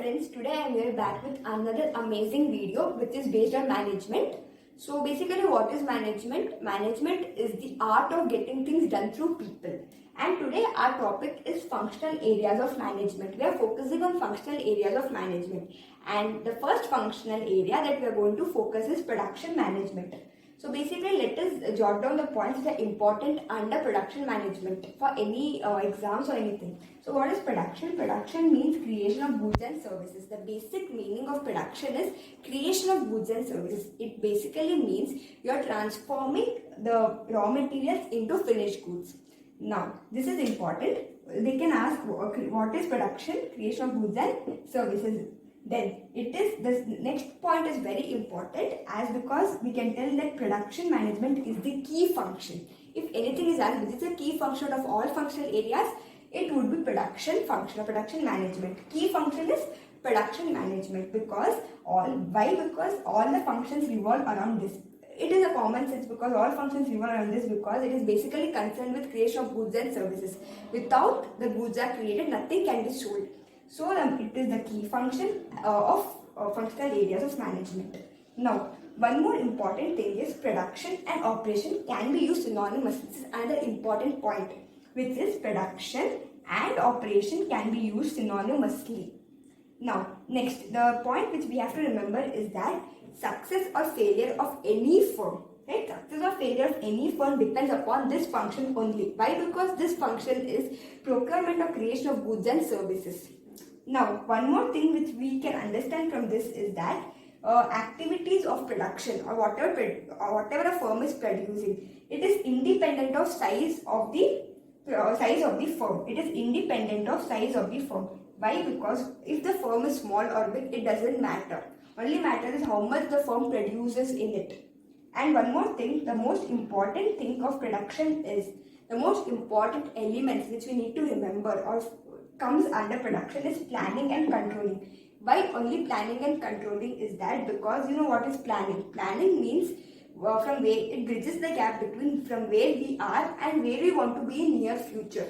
friends, today I am here back with another amazing video which is based on management. So basically what is management? Management is the art of getting things done through people. And today our topic is functional areas of management. We are focusing on functional areas of management. And the first functional area that we are going to focus is production management. So basically let us jot down the points that are important under production management for any exams or anything. So what is production? Production means creation of goods and services. The basic meaning of production is creation of goods and services. It basically means you are transforming the raw materials into finished goods. Now this is important. They can ask what is production? Creation of goods and services. Then this next point is very important as because we can tell that production management is the key function. If anything is asked which is the key function of all functional areas, it would be production function or production management. Key function is production management because all the functions revolve around this. It is a common sense because all functions revolve around this because it is basically concerned with creation of goods and services. Without the goods are created, nothing can be sold. So it is the key function of functional areas of management. Now, one more important thing is production and operation can be used synonymously. This is another important point, which is production and operation can be used synonymously. Now, next, the point which we have to remember is that success or failure of any firm, right? Success or failure of any firm depends upon this function only. Why? Because this function is procurement or creation of goods and services. Now, one more thing which we can understand from this is that activities of production or whatever a firm is producing, it is independent of size of the firm. It is independent of size of the firm. Why? Because if the firm is small or big, it doesn't matter. Only matters is how much the firm produces in it. And one more thing, the most important thing of production is the most important elements which we need to remember or comes under production is planning and controlling. Why only planning and controlling is that? Because you know what is planning? Planning means from where it bridges the gap between from where we are and where we want to be in near future.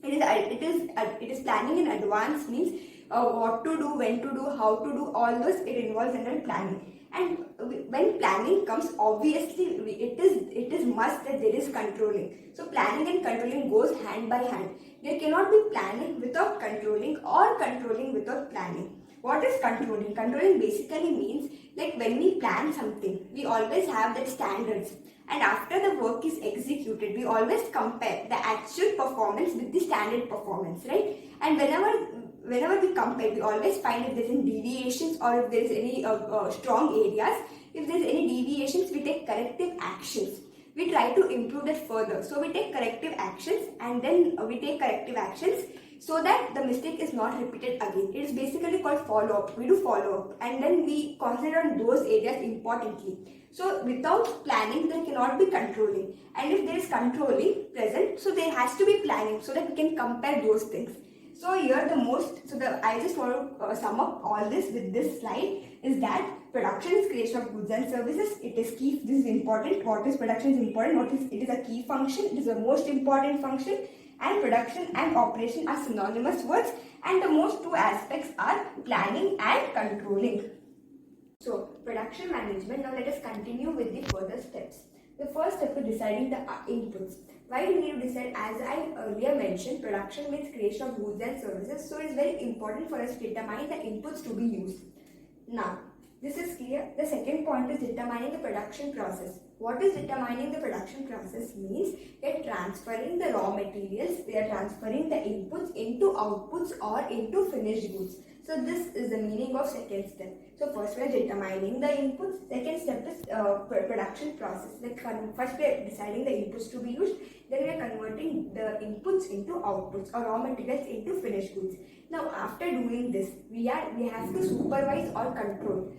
It is planning in advance means what to do, when to do, how to do, all those it involves under planning. And when planning comes, obviously it is must that there is controlling. So planning and controlling goes hand by hand. There cannot be planning without controlling or controlling without planning. What is controlling? Controlling basically means like when we plan something, we always have that standards. And after the work is executed, we always compare the actual performance with the standard performance, right? And whenever we compare, we always find if there is any deviations or if there is any strong areas. If there is any deviations, we take corrective actions. We try to improve that further. So we take corrective actions and then we take corrective actions so that the mistake is not repeated again. It is basically called follow-up. We do follow-up and then we concentrate on those areas importantly. So without planning, there cannot be controlling. And if there is controlling present, so there has to be planning so that we can compare those things. So here I just want to sum up all this with this slide is that production is creation of goods and services. It is key. This is important. What is production is important. It is a key function. It is the most important function. And production and operation are synonymous words. And the most two aspects are planning and controlling. So production management. Now let us continue with the further steps. The first step is deciding the inputs. Why do we need to decide? As I earlier mentioned, production means creation of goods and services. So it is very important for us to determine the inputs to be used. Now, this is clear. The second point is determining the production process. What is determining the production process means we are transferring the raw materials, we are transferring the inputs into outputs or into finished goods. So this is the meaning of second step. So first we are determining the inputs. Second step is production process. Like first we are deciding the inputs to be used. Then we are converting the inputs into outputs or raw materials into finished goods. Now after doing this, we have to supervise or control.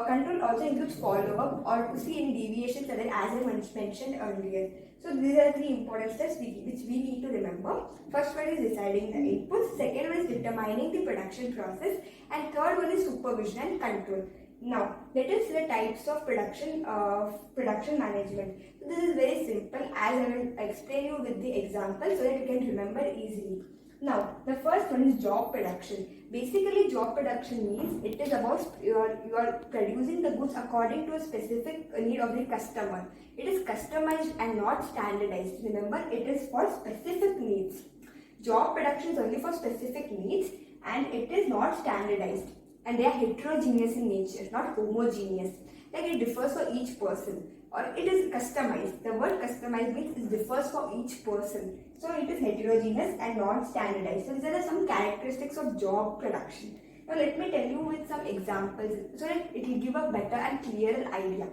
Control also includes follow-up or to see any deviations as I mentioned earlier. So these are three important steps which we need to remember. First one is deciding the inputs, second one is determining the production process, and third one is supervision and control. Now let us see the types of production management. So this is very simple as I will explain you with the example so that you can remember easily. Now, the first one is job production. Basically, job production means it is about you are producing the goods according to a specific need of the customer. It is customized and not standardized. Remember, it is for specific needs. Job production is only for specific needs and it is not standardized. And they are heterogeneous in nature, not homogeneous. Like it differs for each person. Or it is customized. The word customized means it differs for each person. So it is heterogeneous and not standardized. So these are some characteristics of job production. Now let me tell you with some examples so that it will give a better and clearer idea.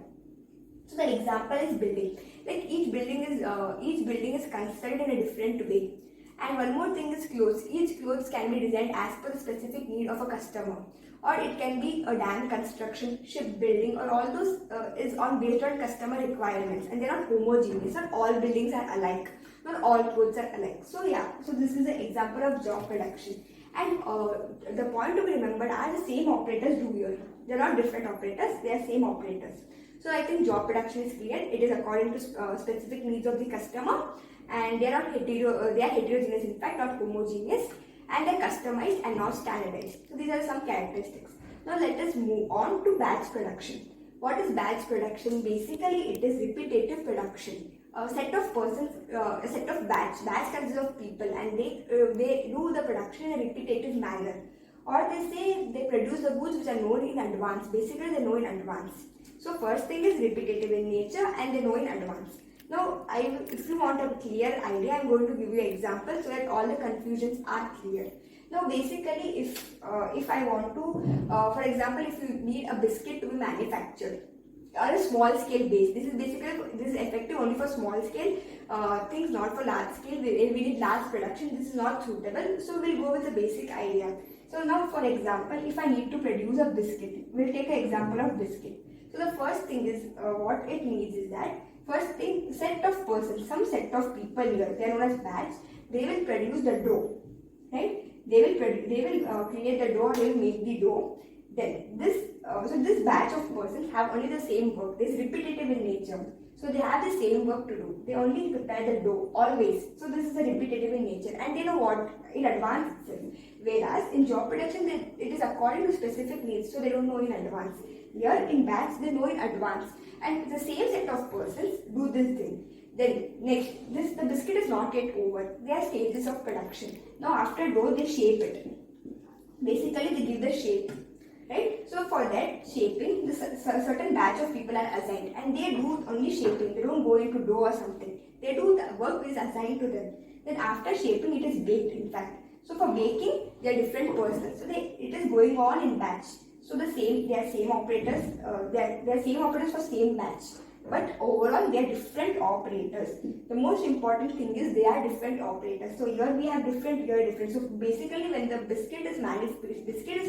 So the example is building. Like each building is constructed in a different way. And one more thing is clothes. Each clothes can be designed as per the specific need of a customer. Or it can be a dam construction, shipbuilding, or all those is on based on customer requirements, and they're not homogeneous. Not all buildings are alike. Not all clothes are alike. So yeah, so this is an example of job production. And the point to be remembered are the same operators do here. They're not different operators. They are same operators. So I think job production is clear. It is according to specific needs of the customer, and they are heterogeneous, in fact, not homogeneous, and they're customized and not standardized. So these are some characteristics. Now let us move on to batch production. What is batch production? Basically, it is repetitive production. A set of persons, a set of batch. Batch consists of people, and they do the production in a repetitive manner. Or they say they produce the goods which are known in advance. Basically, they know in advance. So first thing is repetitive in nature and they know in advance. Now, if you want a clear idea, I am going to give you examples so that all the confusions are clear. Now, basically, if I want to, for example, if you need a biscuit to be manufactured on a small scale base, this is effective only for small scale things, not for large scale. We need large production. This is not suitable. So we'll go with the basic idea. So now, for example, if I need to produce a biscuit, we'll take an example of biscuit. So the first thing is what it needs is that first thing, set of persons, some set of people here, they are known as batch. They will produce the dough, right? They will create the dough. They will make the dough. Then this batch of persons have only the same work. This is repetitive in nature. So they have the same work to do. They only prepare the dough always. So this is a repetitive in nature, and they know what in advance itself. Whereas in job production, it is according to specific needs, so they don't know in advance. Here in batch, they know in advance, and the same set of persons do this thing. Then next, the biscuit is not yet over. There are stages of production. Now after dough, they shape it. Basically, they give the shape. Right? So for that shaping, certain batch of people are assigned, and they do only shaping. They don't go into dough or something. They do the work which is assigned to them. Then after shaping, it is baked. In fact, so for baking, they are different persons. So it is going on in batch. So they are same operators. They are same operators for same batch. But overall, they are different operators. The most important thing is they are different operators. So here we have different, here different. So basically, when the biscuit is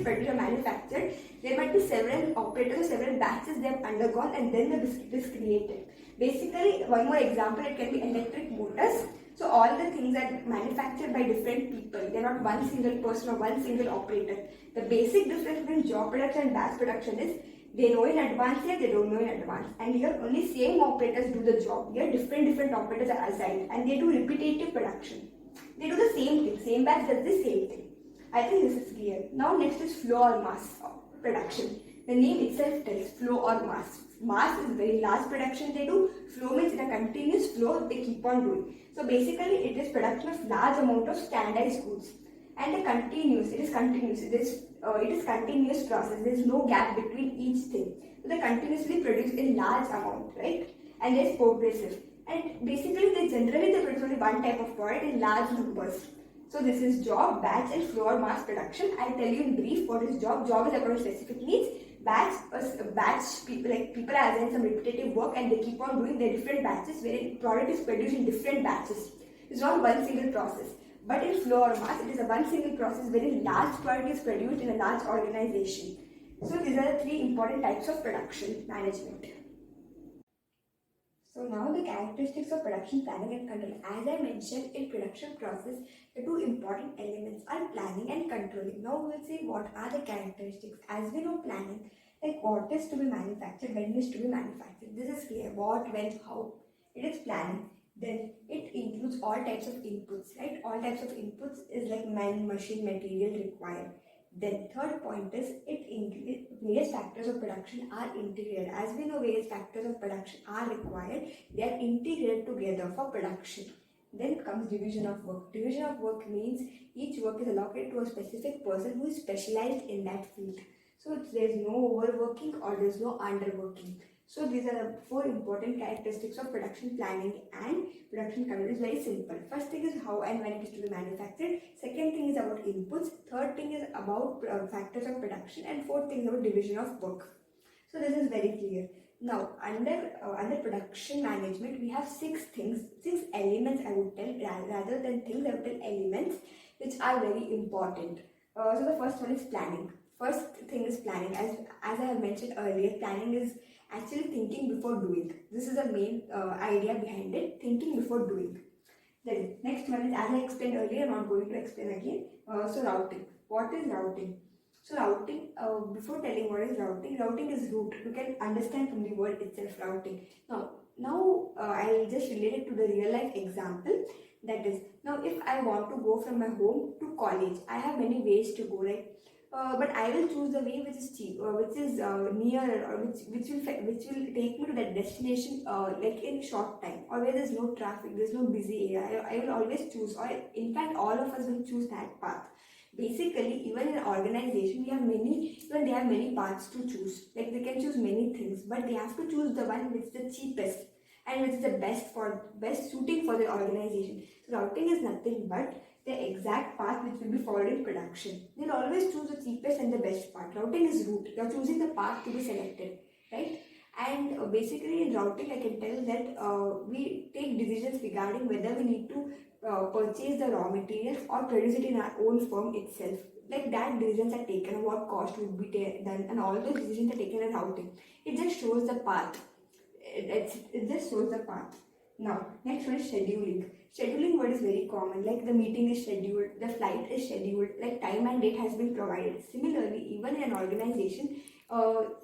produced or manufactured, there might be several operators, several batches they have undergone, and then the biscuit is created. Basically, one more example, it can be electric motors. So all the things are manufactured by different people. They are not one single person or one single operator. The basic difference between job production and batch production is they know in advance, here they don't know in advance. And here only same operators do the job. Here different operators are assigned, and they do repetitive production. They do the same thing. Same batch does the same thing. I think this is clear. Now next is flow or mass production. The name itself tells flow or mass. Mass is very large production they do. Flow means in a continuous flow they keep on doing. So basically it is production of large amount of standardized goods. And it is continuous. It is continuous process. There is no gap between each thing. So they continuously produce in large amount, right? And there is progressive. And basically they produce only one type of product in large numbers. So this is job, batch, and flow or mass production. I'll tell you in brief what is job. Job is according to specific needs. Batch people are assigned some repetitive work and they keep on doing their different batches where product is produced in different batches. It's not one single process. But in flow or mass, it is a one single process wherein large product is produced in a large organization. So these are the three important types of production management. So now the characteristics of production planning and control. As I mentioned, in production process, the two important elements are planning and controlling. Now we will see what are the characteristics. As we know planning, like what is to be manufactured, when is to be manufactured. This is clear. What, when, how. It is planning. Then it includes all types of inputs, right? All types of inputs is like man, machine, material required. Then third point is various factors of production are integrated. As we know, various factors of production are required. They are integrated together for production. Then comes division of work. Division of work means each work is allocated to a specific person who is specialized in that field. So there is no overworking or there is no underworking. So these are the four important characteristics of production planning and production control. Is very simple. First thing is how and when it is to be manufactured. Second thing is about inputs. Third thing is about factors of production, and fourth thing is about division of work. So this is very clear. Now under production management, we have six elements. I would tell rather than things. I would tell elements which are very important. So the first one is planning. First thing is planning. As I have mentioned earlier, planning is actually thinking before doing. This is the main idea behind it, thinking before doing. Then next one is, as I explained earlier, I'm not going to explain again. So routing. What is routing? So routing, before telling what is routing is route. You can understand from the word itself, routing. Now I'll just relate it to the real life example. That is, now if I want to go from my home to college, I have many ways to go, right? But I will choose the way which is cheap, which is near, or which will take me to that destination like in short time, or where there is no traffic, there is no busy area. I will always choose, or in fact, all of us will choose that path. Basically, even in an organization, they have many paths to choose. Like they can choose many things, but they have to choose the one which is the cheapest and which is the best suiting for the organization. So routing is nothing but the exact path which will be followed in production. They'll always choose the cheapest and the best path. Routing is route. You're choosing the path to be selected, right? And basically in routing, I can tell that we take decisions regarding whether we need to purchase the raw materials or produce it in our own firm itself. Like that decisions are taken, what cost would be done, and all those decisions are taken in routing. It just shows the path. It just shows the path. Now, next one is scheduling. Scheduling word is very common, like the meeting is scheduled, the flight is scheduled, like time and date has been provided. Similarly, even in an organization,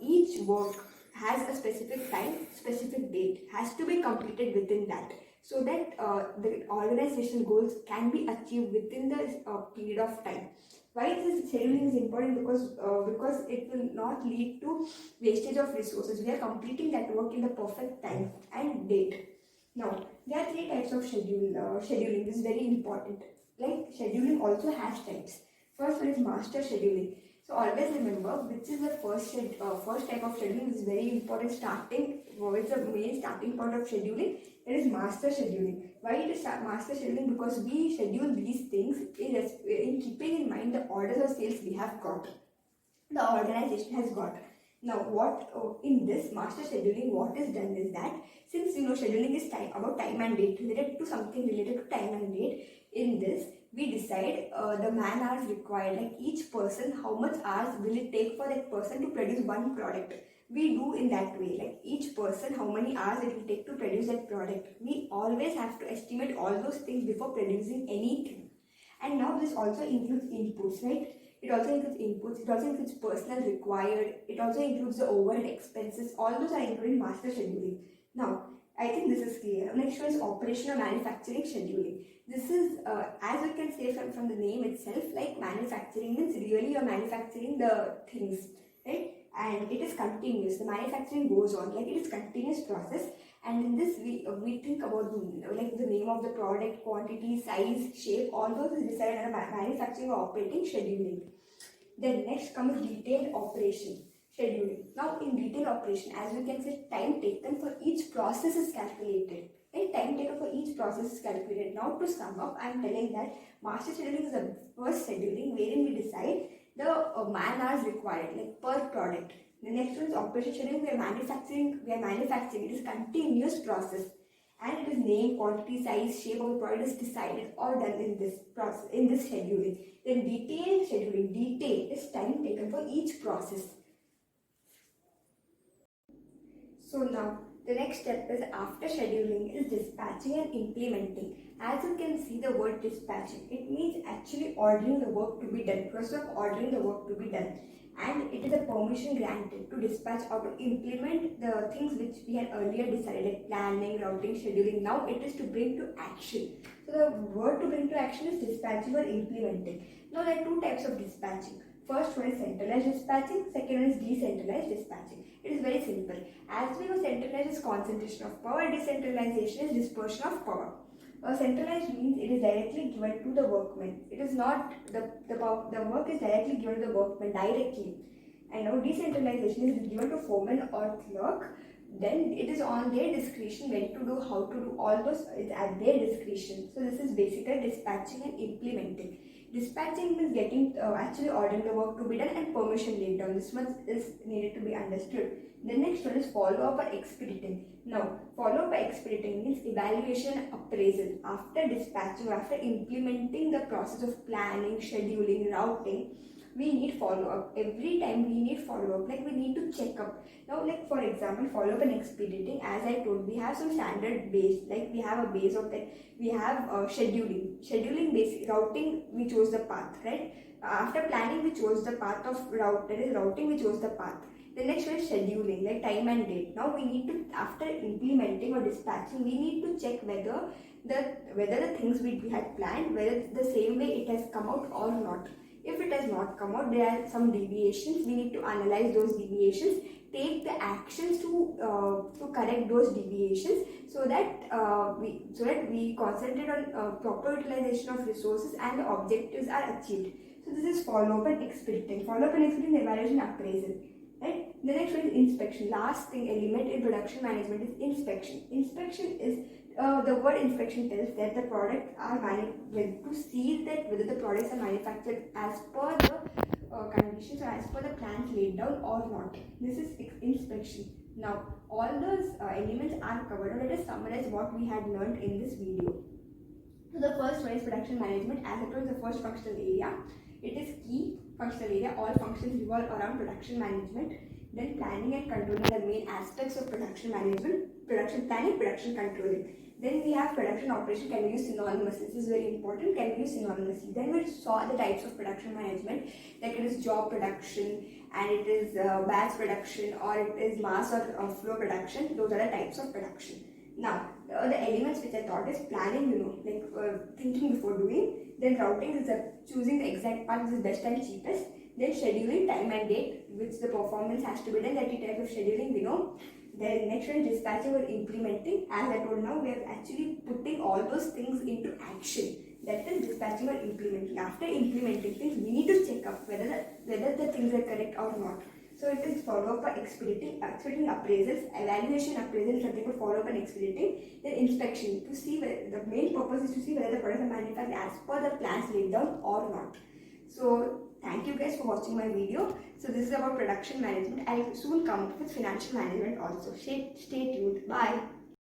each work has a specific time, specific date, has to be completed within that, so that the organization goals can be achieved within the period of time. Why this scheduling is important? Because it will not lead to wastage of resources. We are completing that work in the perfect time and date. Now, there are three types of scheduling. This is very important. Like scheduling also has types. First one is master scheduling. So always remember which is the first type of scheduling. This is very important. It's the main starting point of scheduling. It is master scheduling. Why it is master scheduling? Because we schedule these things in keeping in mind the orders of sales we have got, the organization has got. Now, in this master scheduling, what is done is that, since scheduling is about time and date, related to something related to time and date, in this we decide the man hours required, like each person, how much hours will it take for that person to produce one product. We do in that way, like each person, how many hours it will take to produce that product. We always have to estimate all those things before producing anything. And now this also includes inputs, right? It also includes inputs, it also includes personnel required, it also includes the overhead expenses. All those are included in master scheduling. Now, I think this is clear. Next one is operational manufacturing scheduling. This is, as you can say from the name itself, like manufacturing means really you're manufacturing the things, right? And it is continuous. The manufacturing goes on, like it is continuous process. And in this, we think about like the name of the product, quantity, size, shape, all those is decided under manufacturing or operating scheduling. Then next comes detailed operation scheduling. Now in detailed operation, as you can see, time taken for each process is calculated. Right? Time taken for each process is calculated. Now to sum up, I am telling that master scheduling is the first scheduling wherein we decide the man hours required, like per product. The next one is operation scheduling. We are manufacturing. It is continuous process, and it is name, quantity, size, shape of the product is decided or done in this process, in this scheduling. Then detailed scheduling. Detail is time taken for each process. So now the next step is, after scheduling, is dispatching and implementing. As you can see the word dispatching, it means actually ordering the work to be done. First of ordering the work to be done, and it is a permission granted to dispatch or to implement the things which we had earlier decided, like planning, routing, scheduling. Now it is to bring to action. So the word to bring to action is dispatching or implementing. Now there are two types of dispatching. First one is centralized dispatching, second one is decentralized dispatching. It is very simple. As we know, centralized is concentration of power, decentralization is dispersion of power. Centralized means it is directly given to the workman. It is not the work is directly given to the workman directly. And now decentralization is given to foreman or clerk. Then it is on their discretion when to do, how to do, all those is at their discretion. So this is basically dispatching and implementing. Dispatching means getting actually ordering the work to be done and permission laid down. This much is needed to be understood. The next one is follow up or expediting. Now, follow up by expediting means evaluation and appraisal. After dispatching or after implementing the process of planning, scheduling, routing, we need follow up. Every time we need follow up, like we need to check up. Now, like for example, follow up and expediting, as I told, we have some standard base, like we have a base of that, we have scheduling base, routing, we chose the path, right? After planning, we chose the path of route, that is routing, we chose the path. The next one is scheduling, like time and date. Now we need to, after implementing or dispatching, we need to check whether the things we had planned, whether the same way it has come out or not. If it has not come out, there are some deviations. We need to analyze those deviations, take the actions to correct those deviations, so that we concentrate on proper utilization of resources and the objectives are achieved. So this is follow up and expediting. Follow up and expediting, evaluation, appraisal. Right? The next one is inspection. Last thing element in production management is inspection. Inspection is the word inspection tells that the products are manufactured, to see that whether the products are manufactured as per the conditions or as per the plans laid down or not. This is inspection. Now all those elements are covered. Now let us summarize what we had learned in this video. So the first one is production management. As it was the first functional area, it is key functional area. All functions revolve around production management. Then planning and controlling are the main aspects of production management. Production planning, production controlling. Then we have production operation. Can we use synonymously? This is very important. Can we use synonymously? Then we saw the types of production management, like it is job production, and it is batch production, or it is mass or flow production. Those are the types of production. Now, the elements which I taught is planning, like thinking before doing. Then routing is choosing the exact path which is best and cheapest. Then scheduling, time and date, which the performance has to be done. 30 types of scheduling we know. Then next one is dispatching or implementing. As I told now, we are actually putting all those things into action. That is dispatching or implementing. After implementing things, we need to check up whether the things are correct or not. So it is follow up by expediting appraisals, evaluation, appraisal, something called follow up and expediting. Then inspection, to see whether the main purpose is to see whether the products are manufactured as per the plans laid down or not. So thank you guys for watching my video. So this is about production management. I'll soon come up with financial management also. Stay tuned. Bye.